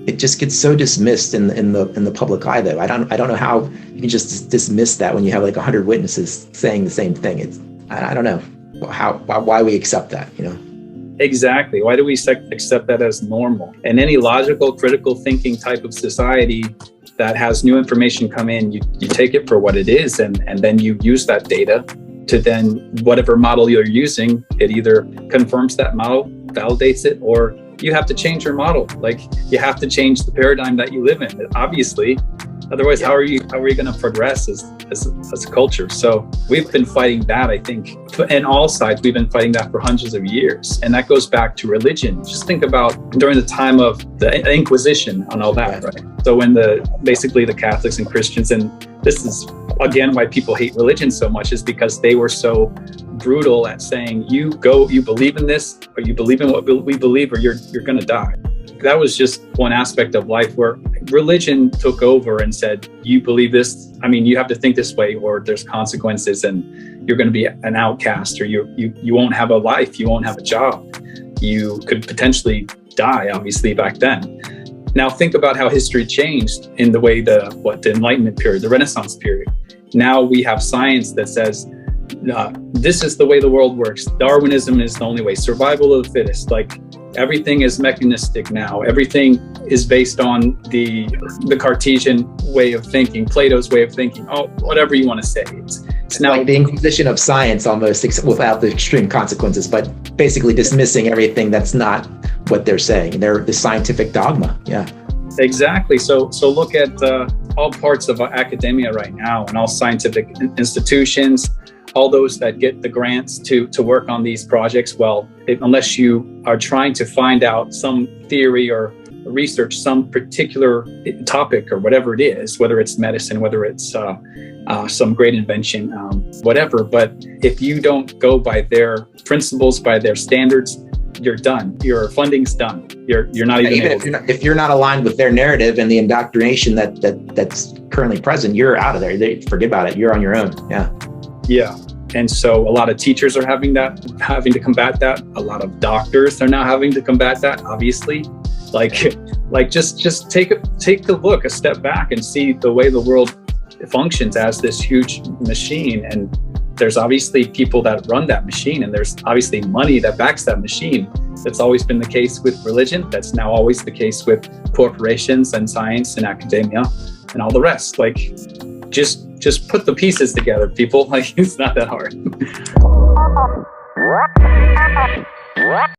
it just gets so dismissed in the public eye, though. I don't know how you can just dismiss that when you have like 100 witnesses saying the same thing. I don't know why we accept that, you know. Exactly. Why do we accept that as normal? In any logical, critical thinking type of society that has new information come in, you take it for what it is, and then you use that data to then whatever model you're using, it either confirms that model, validates it, or you have to change your model. Like, you have to change the paradigm that you live in, obviously. Otherwise, how are you going to progress as a culture? So we've been fighting that, I think, in all sides. We've been fighting that for hundreds of years. And that goes back to religion. Just think about during the time of the Inquisition and all that, right? So when basically the Catholics and Christians, and this is again why people hate religion so much, is because they were so brutal at saying, you believe in this, or you believe in what we believe, or you're going to die. That was just one aspect of life where religion took over and said, you believe this, I mean, you have to think this way, or there's consequences, and you're going to be an outcast, or you won't have a life, you won't have a job. You could potentially die, obviously, back then. Now think about how history changed in the way the Enlightenment period, the Renaissance period. Now we have science that says, this is the way the world works. Darwinism is the only way. Survival of the fittest. Like, everything is mechanistic now. Everything is based on the Cartesian way of thinking, Plato's way of thinking. Oh, whatever you want to say. It's now like the Inquisition of science, almost, without the extreme consequences, but basically dismissing everything that's not what they're saying. They're the scientific dogma. Yeah. Exactly. So look at all parts of academia right now, and all scientific institutions, all those that get the grants to work on these projects. Well, unless you are trying to find out some theory or research some particular topic or whatever it is, whether it's medicine, whether it's some great invention, whatever. But if you don't go by their principles, by their standards, you're done. Your funding's done. You're not even if you're not aligned with their narrative and the indoctrination that's currently present, you're out of there. Forget about it. You're on your own. Yeah. Yeah. And so a lot of teachers are having to combat that. A lot of doctors are now having to combat that, obviously. Like just take a look, a step back, and see the way the world functions as this huge machine. And there's obviously people that run that machine, and there's obviously money that backs that machine. That's always been the case with religion. That's now always the case with corporations and science and academia and all the rest. Like, just put the pieces together, people. Like, it's not that hard.